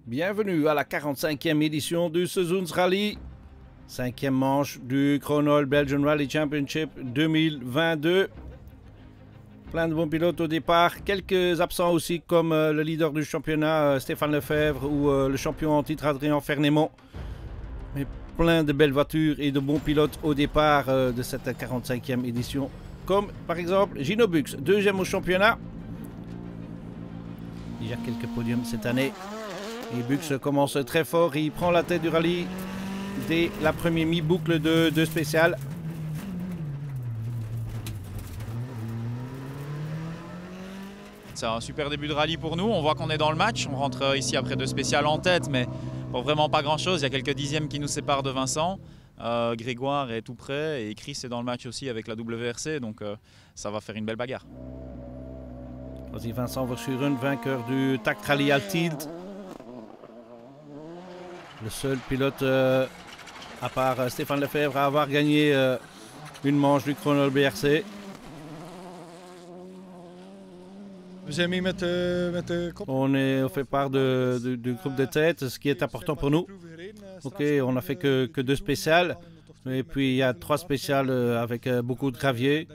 Bienvenue à la 45e édition du Seizoens Rally, 5e manche du Chronol Belgian Rally Championship 2022. Plein de bons pilotes au départ, quelques absents aussi comme le leader du championnat Stéphane Lefebvre ou le champion en titre Adrien Fernémont. Mais plein de belles voitures et de bons pilotes au départ de cette 45e édition, comme par exemple Gino Bux, deuxième au championnat. Il y a quelques podiums cette année. Et Bux commence très fort et il prend la tête du rallye dès la première mi-boucle de spécial. C'est un super début de rallye pour nous. On voit qu'on est dans le match. On rentre ici après deux spéciales en tête, mais pour vraiment pas grand-chose. Il y a quelques dixièmes qui nous séparent de Vincent. Grégoire est tout près et Chris est dans le match aussi avec la WRC. Donc ça va faire une belle bagarre. Vas-y Vincent Verschuren, vainqueur du TAC Rally Altilt. Le seul pilote, à part Stéphane Lefebvre, à avoir gagné une manche du Chronol BRC. On fait part du groupe de tête, ce qui est important pour nous. Ok, on n'a fait que deux spéciales. Et puis il y a trois spéciales avec beaucoup de gravier.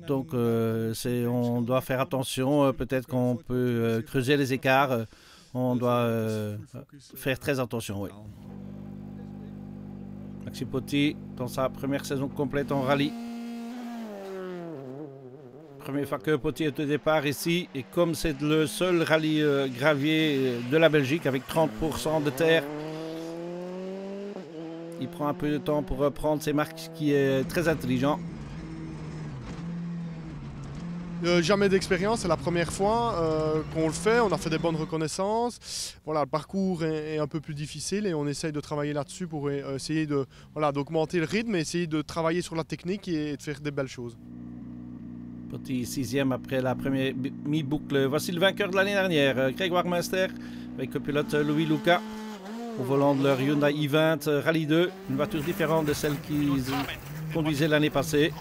Donc on doit faire attention. Peut-être qu'on peut creuser les écarts. On doit faire très attention, oui. Maxime Potty dans sa première saison complète en rallye. Première fois que Potty est au départ ici. Et comme c'est le seul rallye gravier de la Belgique avec 30% de terre, il prend un peu de temps pour prendre ses marques, ce qui est très intelligent. Jamais d'expérience, c'est la première fois qu'on le fait, on a fait des bonnes reconnaissances. Voilà, le parcours est un peu plus difficile et on essaye de travailler là-dessus pour essayer d'augmenter le rythme et essayer de travailler sur la technique et de faire des belles choses. Potty sixième après la première mi-boucle. Voici le vainqueur de l'année dernière, Grégoire Münster, avec le pilote Louis Luca au volant de leur Hyundai i20 Rallye 2, une voiture différente de celle qu'ils conduisaient l'année passée.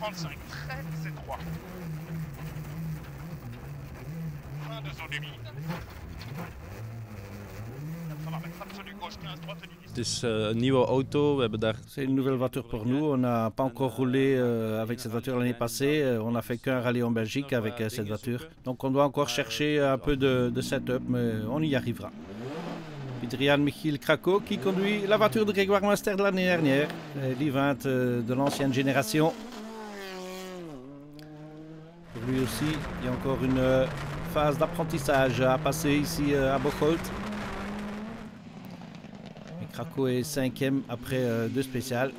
C'est une nouvelle voiture pour nous. On n'a pas encore roulé avec cette voiture l'année passée. On n'a fait qu'un rallye en Belgique avec cette voiture. Donc on doit encore chercher un peu de setup, mais on y arrivera. Adrian Michiel Krako qui conduit la voiture de Grégoire Münster de l'année dernière, l'i20 de l'ancienne génération. Pour lui aussi, il y a encore une phase d'apprentissage à passer ici à Bocholt. Krako est cinquième après deux spéciales.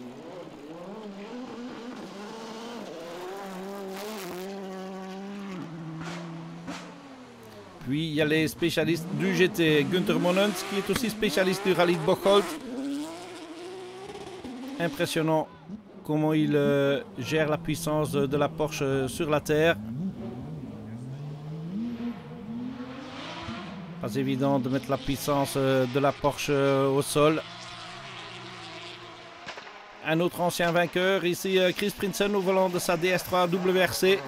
Puis il y a les spécialistes du GT, Günther Monens qui est aussi spécialiste du rallye de Bocholt. Impressionnant comment il gère la puissance de la Porsche sur la terre. Pas évident de mettre la puissance de la Porsche au sol. Un autre ancien vainqueur, ici Chris Prinsen au volant de sa DS3 WRC.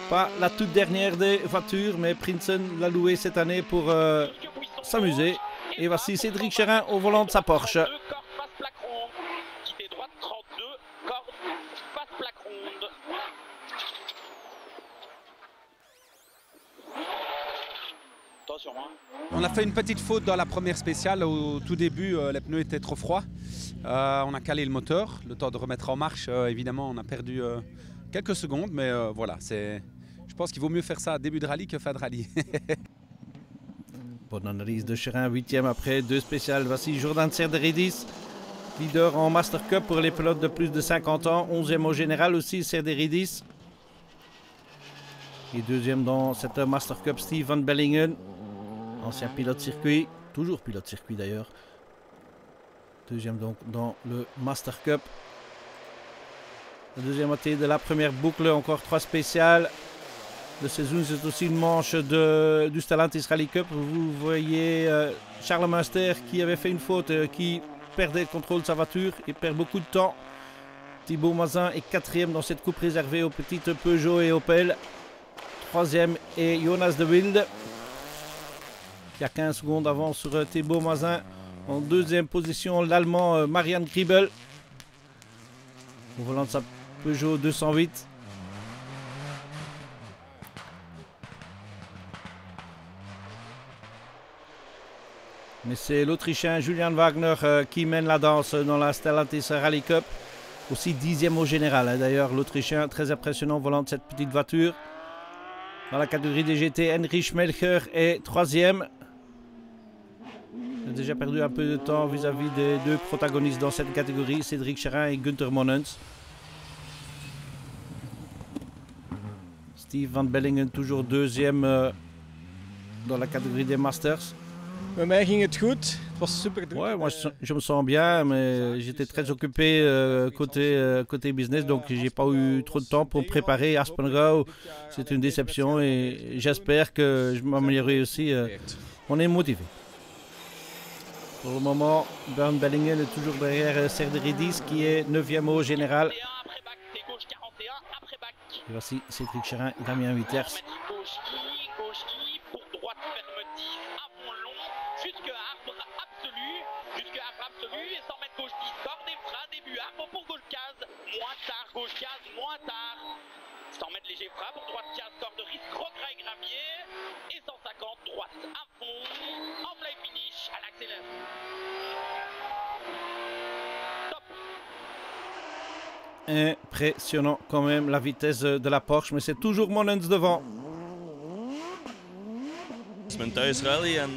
Pas la toute dernière des voitures, mais Prinsen l'a loué cette année pour s'amuser. Et voici Cédric Chérin au volant de sa Porsche. On a fait une petite faute dans la première spéciale. Au tout début, les pneus étaient trop froids. On a calé le moteur. Le temps de remettre en marche, évidemment, on a perdu quelques secondes. Mais voilà, je pense qu'il vaut mieux faire ça à début de rallye que fin de rallye. Bonne analyse de Chérin, 8e après deux spéciales. Voici Jordan Cerderidis Leader en Master Cup pour les pilotes de plus de 50 ans. 11e au général aussi, Serderidis. Et deuxième dans cette Master Cup, Steve Van Bellingen. Ancien pilote circuit. Toujours pilote circuit d'ailleurs. Deuxième donc dans le Master Cup. La deuxième moitié de la première boucle, encore 3 spéciales. Le saison, c'est aussi une manche du Stellantis Rally Cup. Vous voyez Charles Munster qui avait fait une faute, qui perdait le contrôle de sa voiture et perd beaucoup de temps. Thibaut Mazin est 4e dans cette coupe réservée aux petites Peugeot et Opel. 3e est Jonas de Wilde, qui a 15 secondes d'avance sur Thibaut Mazin. En 2e position, l'Allemand Marian Griebel, au volant de sa Peugeot 208. Mais c'est l'Autrichien Julian Wagner qui mène la danse dans la Stellantis Rally Cup. Aussi 10e au général. Hein. D'ailleurs, l'Autrichien très impressionnant au volant de cette petite voiture. Dans la catégorie des GT, Heinrich Melcher est 3e. Il a déjà perdu un peu de temps vis-à-vis des 2 protagonistes dans cette catégorie, Cédric Cherin et Günther Monens. Steve Van Bellingen toujours 2e dans la catégorie des Masters. Bij mij ging het goed. Het was super druk. Ouais, moi je me sens bien, mais j'étais très occupé côté business, donc j'ai pas eu trop de temps pour préparer Aspenrau. C'est une déception et j'espère que je m'améliorerai aussi. On est motivé. Pour le moment, Van Bellingen est toujours derrière Serderidis qui est 9e au général. Et voici Cédric Cherin et Damien Witters. Gauche 15, moins tard. 100 mètres léger frappe, pour droite 15, corps de risque, Rocra et Gravier. Et 150, droite à fond. En fly finish, à l'accélère. Top. Impressionnant quand même la vitesse de la Porsche, mais c'est toujours Monens devant.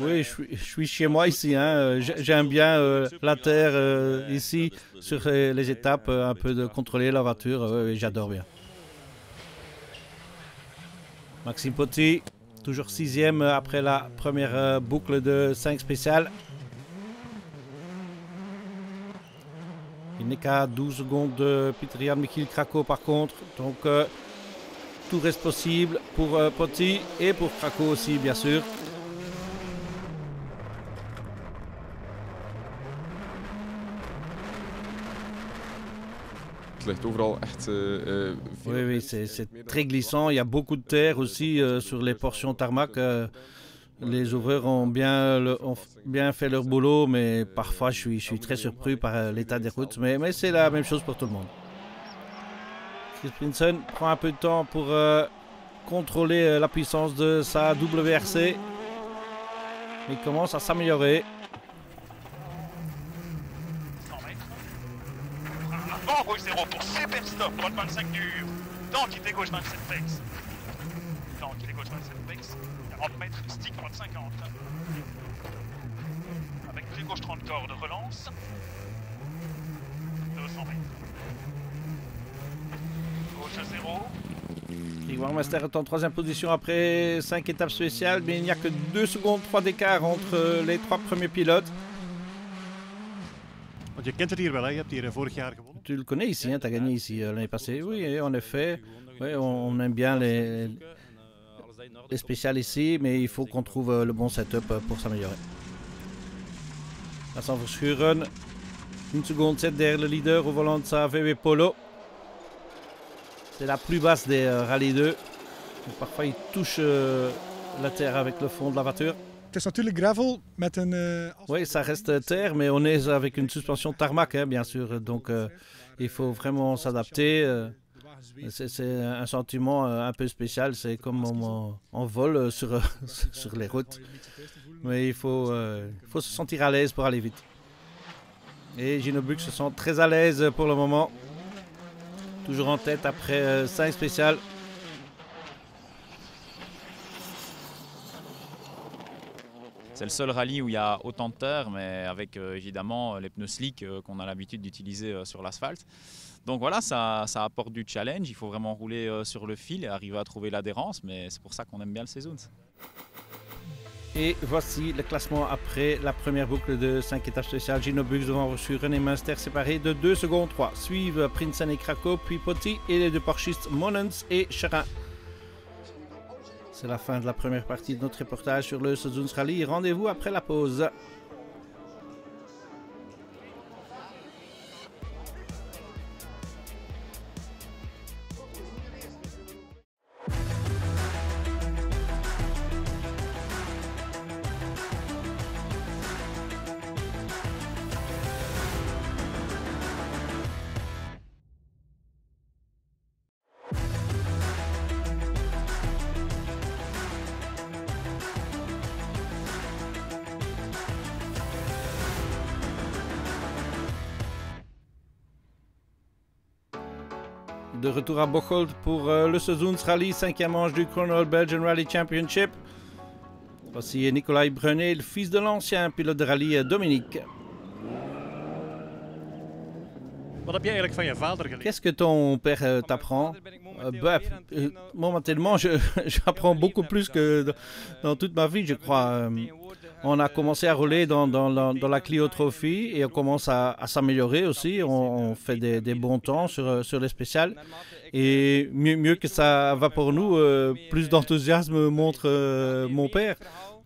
Oui, je suis chez moi ici. Hein. J'aime bien la terre ici, sur les étapes, un peu de contrôler la voiture. J'adore bien. Maxime Potti, toujours 6e après la première boucle de 5 spéciales. Il n'est qu'à 12 secondes de Peter-Jan Michiel Krakow par contre. Donc tout reste possible pour Potti et pour Krakow aussi bien sûr. Oui, c'est très glissant. Il y a beaucoup de terre aussi sur les portions tarmac. Les ouvreurs ont bien fait leur boulot, mais parfois je suis très surpris par l'état des routes. Mais c'est la même chose pour tout le monde. Chris Prinsen prend un peu de temps pour contrôler la puissance de sa WRC. Il commence à s'améliorer. Avant, gauche 0 pour Superstop, droite 25 dur. Tant quitté gauche 27 flex. Tant quitté gauche 27 flex. 40 mètres, stick droite 50. Avec prise gauche 30 corps de relance. 200 mètres. Gauche 0. Grégoire Master est en 3e position après 5 étapes spéciales, mais il n'y a que 2 secondes 3 d'écart entre les 3 premiers pilotes. Want je kent het hier wel, hè? Je hebt hier vorig jaar gewonnen. Tu le connais ici, hein? Tu as gagné ici l'année passée. Oui, en effet. Oui, on aime bien les spéciales ici, mais il faut qu'on trouve le bon setup pour s'améliorer. Vincent Verschuren, 1 seconde 7 derrière le leader au volant de sa VW Polo. C'est la plus basse des Rallye 2. Donc, parfois il touche la terre avec le fond de la voiture. Het is natuurlijk gravel met een... Oui, ça reste terre, mais on est avec une suspension tarmac, hein, bien sûr. Donc il faut vraiment s'adapter. C'est un sentiment un peu spécial. C'est comme on vole sur les routes. Mais il faut se sentir à l'aise pour aller vite. Et Gino Buck se sent très à l'aise pour le moment. Toujours en tête après 5 spéciales. C'est le seul rallye où il y a autant de terre, mais avec évidemment les pneus slick qu'on a l'habitude d'utiliser sur l'asphalte. Donc voilà, ça apporte du challenge. Il faut vraiment rouler sur le fil et arriver à trouver l'adhérence, mais c'est pour ça qu'on aime bien le Sezoens. Et voici le classement après la première boucle de 5 étapes spéciales. Gino Bux devant reçu René Münster, séparé de 2 secondes 3. Suivent Prinsen et Krakow, puis Potti et les deux Porschistes Monens et Charin. C'est la fin de la première partie de notre reportage sur le Sezoens Rally. Rendez-vous après la pause. De retour à Bocholt pour le Sezoens Rally, 5e manche du Chronol Belgian Rally Championship. Voici Nicolai Brunet, le fils de l'ancien pilote de rallye Dominique. Wat heb je eigenlijk van je vader geleerd? Qu'est-ce que ton père t'apprend? Momentanément, j'apprends beaucoup plus que dans toute ma vie, je crois. On a commencé à rouler dans la Clio Trophy et on commence à s'améliorer aussi. On fait des bons temps sur les spéciales. Et mieux que ça va pour nous, plus d'enthousiasme montre mon père.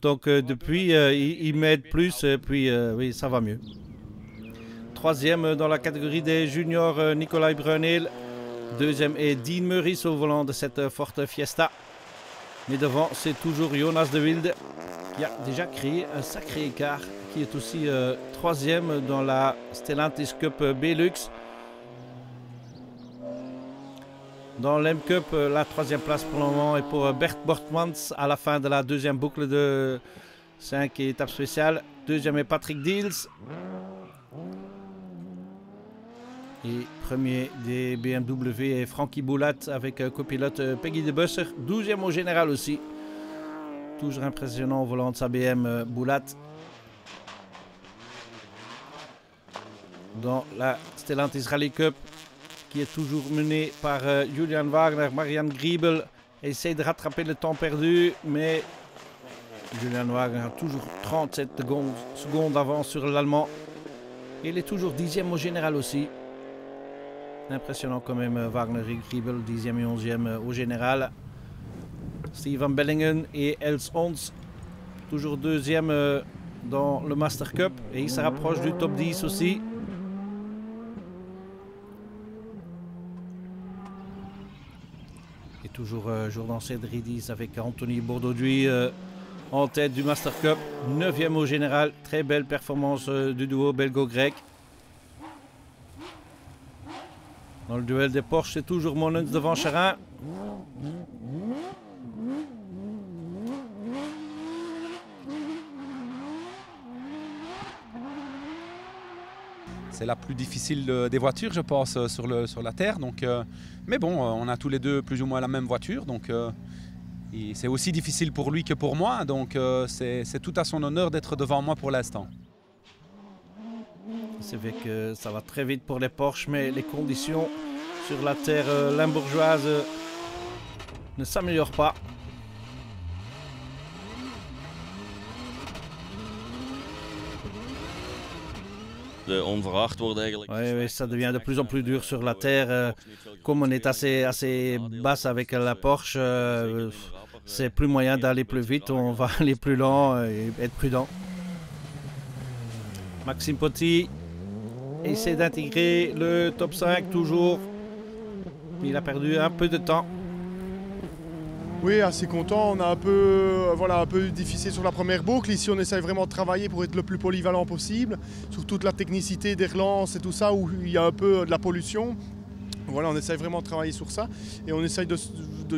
Donc depuis, il m'aide plus et puis oui, ça va mieux. 3e dans la catégorie des juniors, Nicolai Brunel. 2e est Dean Meurice au volant de cette Ford Fiesta. Mais devant, c'est toujours Jonas de Wilde qui a déjà créé un sacré écart, qui est aussi 3e dans la Stellantis Cup Belux. Dans l'M Cup, la 3e place pour le moment est pour Bert Bortmans à la fin de la 2e boucle de 5 étapes spéciales. 2e est Patrick Diels. Et premier des BMW est Frankie Boulat avec copilote Peggy de Busser. 12e au général aussi. Toujours impressionnant au volant de sa BM Boulat. Dans la Stellantis Rally Cup, qui est toujours menée par Julian Wagner, Marianne Griebel essaie de rattraper le temps perdu, mais Julian Wagner a toujours 37 secondes d'avance sur l'Allemand. Il est toujours 10e au général aussi. Impressionnant quand même, Wagner et Griebel, 10e et 11e au général. Steven Bellingen et Els Ons, toujours 2e dans le Master Cup. Et il se rapproche du top 10 aussi. Et toujours Jourdan Cédridis avec Anthony Bourdauduit en tête du Master Cup. 9e au général, très belle performance du duo belgo-grec. Dans le duel des Porsche, c'est toujours Monens devant Charin. C'est la plus difficile des voitures, je pense, sur la terre. Donc, mais bon, on a tous les deux plus ou moins la même voiture. Donc, c'est aussi difficile pour lui que pour moi. Donc, c'est tout à son honneur d'être devant moi pour l'instant. C'est vrai que ça va très vite pour les Porsche, mais les conditions sur la terre limbourgeoise ne s'améliorent pas. Oui, ça devient de plus en plus dur sur la terre. Comme on est assez basse avec la Porsche, c'est plus moyen d'aller plus vite. On va aller plus lent et être prudent. Maxime Potti essaie d'intégrer le top 5 toujours. Il a perdu un peu de temps. Oui, assez content. On a un peu difficile sur la première boucle. Ici, on essaye vraiment de travailler pour être le plus polyvalent possible. Sur toute la technicité des relances et tout ça, où il y a un peu de la pollution. Voilà, on essaye vraiment de travailler sur ça. Et on essaye de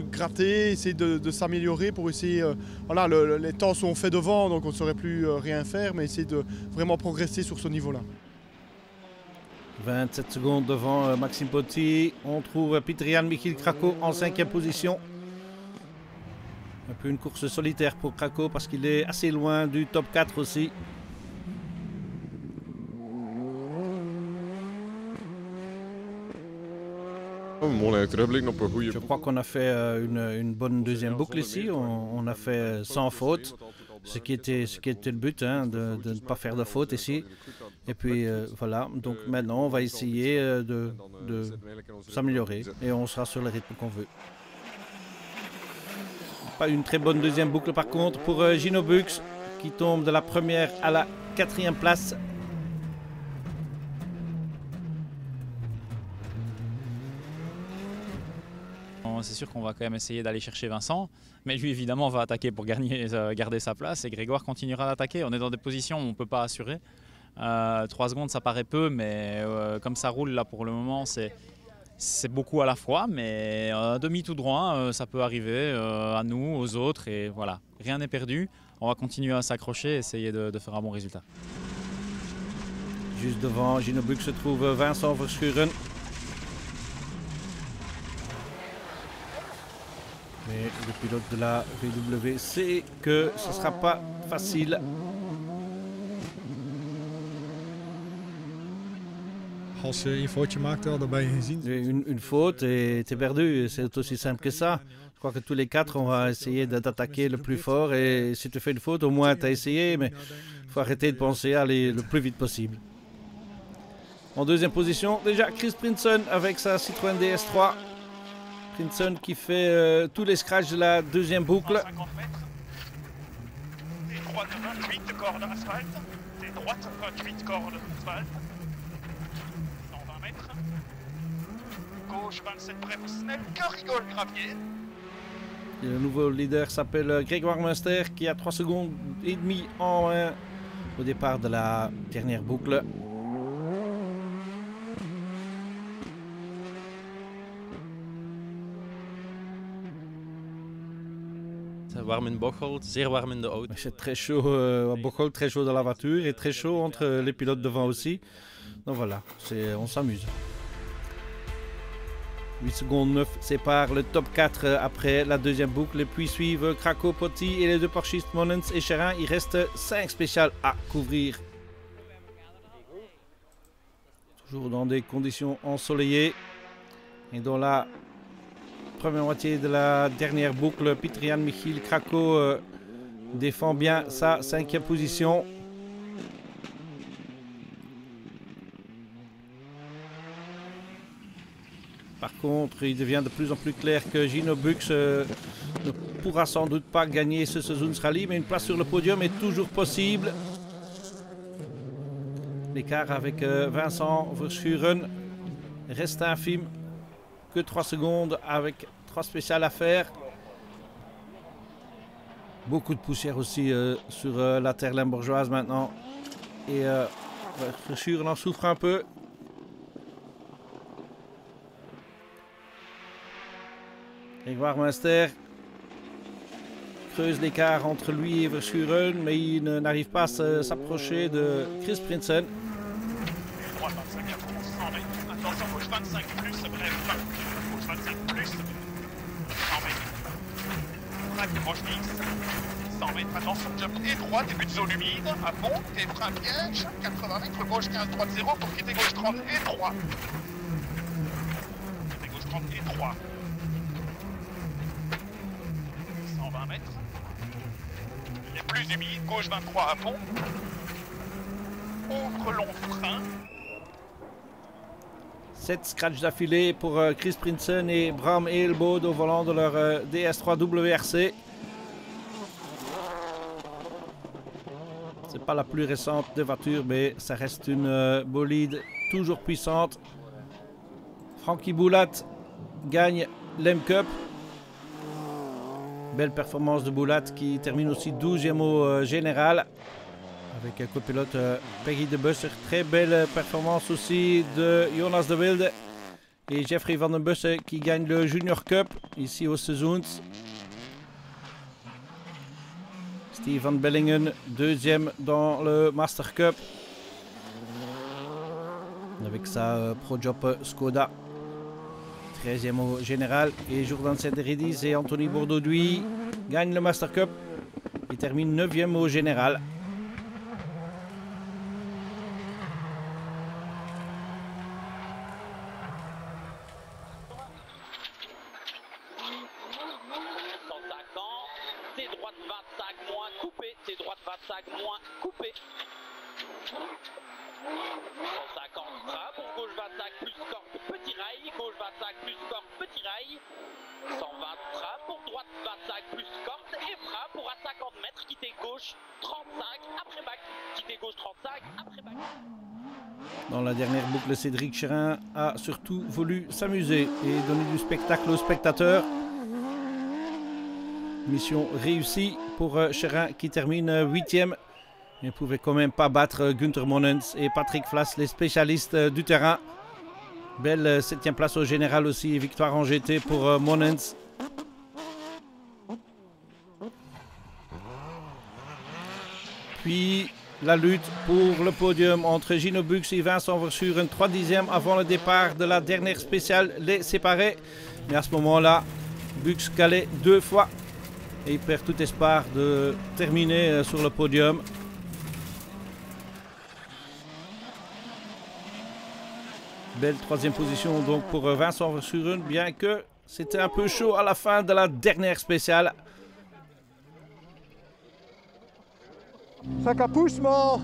gratter, essayer de s'améliorer pour essayer... voilà, les temps sont faits devant, donc on ne saurait plus rien faire, mais essayer de vraiment progresser sur ce niveau-là. 27 secondes devant Maxime Potti. On trouve Peter Jan Michiel Krakow en 5e position. peu une course solitaire pour Krakow parce qu'il est assez loin du top 4 aussi. Je crois qu'on a fait une bonne deuxième boucle ici. On a fait sans faute, ce qui était le but, hein, de ne pas faire de faute ici. Et puis voilà, donc maintenant on va essayer de s'améliorer et on sera sur le rythme qu'on veut. Pas une très bonne deuxième boucle par contre pour Gino Bux qui tombe de la première à la 4e place. C'est sûr qu'on va quand même essayer d'aller chercher Vincent, mais lui évidemment va attaquer pour garder sa place et Grégoire continuera d'attaquer. On est dans des positions où on ne peut pas assurer. 3 secondes ça paraît peu, mais comme ça roule là pour le moment c'est beaucoup à la fois, mais demi tout droit ça peut arriver à nous, aux autres, et voilà, rien n'est perdu. On va continuer à s'accrocher et essayer de faire un bon résultat. Juste devant Gino Bux se trouve Vincent Verschuren. Mais le pilote de la VW sait que ce ne sera pas facile. Als je een foutje maakt, dan ben je gezien. Une faute et tu es perdu, c'est aussi simple que ça. Je crois que tous les 4, on va essayer d'attaquer le plus fort et si tu fais une faute, au moins tu as essayé, mais il faut arrêter de penser à aller le plus vite possible. En deuxième position, déjà Chris Prinson avec sa Citroën DS3. Prinson qui fait tous les scratchs de la deuxième boucle. 50 mètres. T'es droite 28 cordes asphalte. T'es droite 28 cordes asphalte. 120 mètres. Gauche 27 près pour Snell. Que rigole Gravier. Et le nouveau leader s'appelle Grégoire Munster qui a 3 secondes et demie en main au départ de la dernière boucle. Warm in Bocholt, zeer warm in de auto. C'est très chaud à Bocholt, très chaud dans la voiture et très chaud entre les pilotes devant aussi. Donc voilà, on s'amuse. 8 secondes 9 séparent le top 4 après la deuxième boucle. Et puis suivent Krakow, Potti et les deux Porschistes Monens et Cherin. Il reste 5 spéciales à couvrir. Toujours dans des conditions ensoleillées. Et dans la première moitié de la dernière boucle, Peter-Jan Michiel Krakow défend bien sa 5e position. Par contre, il devient de plus en plus clair que Gino Bux ne pourra sans doute pas gagner ce Suzuns Rally, mais une place sur le podium est toujours possible. L'écart avec Vincent Verschuren reste infime. Que 3 secondes avec 3 spéciales à faire. Beaucoup de poussière aussi sur la terre limbourgeoise maintenant. Et Verschuren en souffre un peu. Grégoire Munster creuse l'écart entre lui et Verschuren, mais il n'arrive pas à s'approcher de Chris Prinson. Droite 25 à 100 mètres. Attention, gauche 25 plus, bref. Gauche 25 plus. 100 mètres. Traque de gauche 10. 100 mètres, attention, jump étroit, début de zone humide. À fond, et frein piège. 80 mètres, gauche 15, droite 0 pour quitter gauche 30 étroit. Quitter gauche 30 étroit. 120 mètres. Il est plus humide, gauche 23 à fond. Ouvre long frein. 7 scratchs d'affilée pour Chris Prinson et Bram Edelbode au volant de leur DS3 WRC. C'est pas la plus récente des voitures, mais ça reste une bolide toujours puissante. Frankie Boulat gagne l'M Cup. Belle performance de Boulat qui termine aussi 12e au général. Avec un copilote Peggy de Busser. Très belle performance aussi de Jonas de Wilde et Jeffrey van den Bussen qui gagne le Junior Cup ici au Suzuns. Steve van Bellingen, 2e dans le Master Cup. Avec sa Pro Job Skoda. 13e au général. Et Jordan Senderidis et Anthony Bourdoudoui gagnent le Master Cup. Il termine 9e au général. C'est droite 25 moins coupé, c'est droite 25 moins coupé. 150 frappe, pour gauche 25 plus corde petit rail, gauche 25 plus corde petit rail. 120 frappe, pour droite 25 plus corde et frappe pour à 50 mètres, quitter gauche 35 après bac, quitter gauche 35 après bac. Dans la dernière boucle, Cédric Chérin a surtout voulu s'amuser et donner du spectacle aux spectateurs. Mission réussie pour Chérin qui termine 8e. Il ne pouvait quand même pas battre Günther Monens et Patrick Flas, les spécialistes du terrain. Belle 7e place au général aussi, victoire en GT pour Monens. Puis la lutte pour le podium entre Gino Bux et Vincent Verschuren, 3/10 avant le départ de la dernière spéciale, les séparait. Mais à ce moment-là, Bux calait 2 fois. Et il perd tout espoir de terminer sur le podium. Belle 3e position donc pour Vincent Verschuren, bien que c'était un peu chaud à la fin de la dernière spéciale. Ça capouche, man.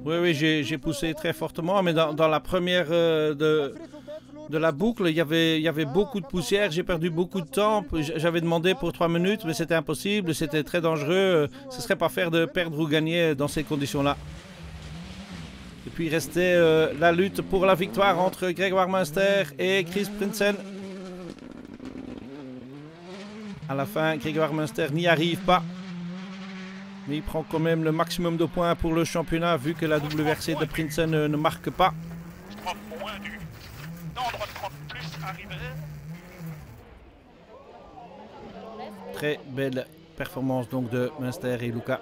Oui, j'ai poussé très fortement, mais dans la première de la boucle, il y avait beaucoup de poussière, j'ai perdu beaucoup de temps. J'avais demandé pour 3 minutes, mais c'était impossible, c'était très dangereux. Ce ne serait pas faire de perdre ou gagner dans ces conditions-là. Et puis il restait la lutte pour la victoire entre Grégoire Munster et Chris Prinsen. À la fin, Grégoire Munster n'y arrive pas. Mais il prend quand même le maximum de points pour le championnat, vu que la WRC de Prinsen ne marque pas. Très belle performance donc de Munster et Luca.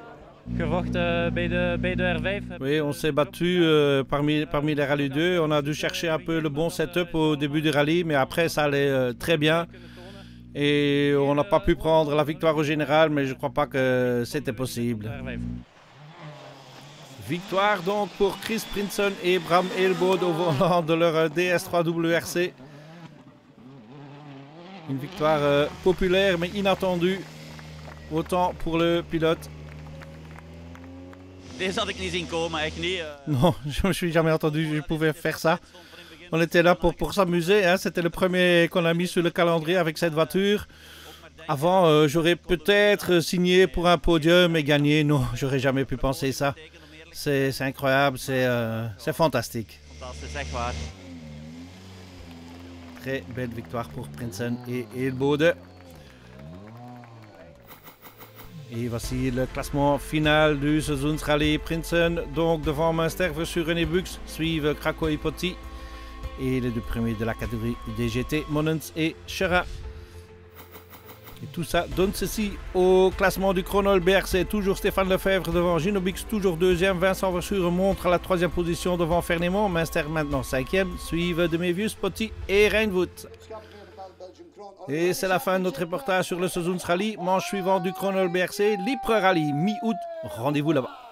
Oui, on s'est battu parmi les rallyes 2. On a dû chercher un peu le bon setup au début du rallye, mais après ça allait très bien. Et on n'a pas pu prendre la victoire au général, mais je ne crois pas que c'était possible. Victoire donc pour Chris Prinsen et Bram Eelboud au volant de leur DS3 WRC. Une victoire populaire mais inattendue, autant pour le pilote. Non, je me suis jamais entendu que je pouvais faire ça. On était là pour s'amuser, hein. C'était le premier qu'on a mis sur le calendrier avec cette voiture. Avant, j'aurais peut-être signé pour un podium et gagné. Non, j'aurais jamais pu penser ça. C'est incroyable, c'est fantastique. Très belle victoire pour Prinsen et Eelboud. Et voici le classement final du Seizoensrally. Prinsen, donc devant Munster, Verschuren et Bux, suivent Krakow et Potti. Et les 2 premiers de la catégorie DGT, Monens et Chérin. Et tout ça donne ceci au classement du Chronol BRC. Toujours Stéphane Lefebvre devant Gino Bux, toujours 2e. Vincent Verschuren montre à la 3e position devant Fernemont. Munster maintenant 5e. Suivent Demevius, Potti et Reinvoet. Et c'est la fin de notre reportage sur le Seizoensrally. Manche suivante du Chronol BRC, l'Ypres Rally, mi-août. Rendez-vous là-bas.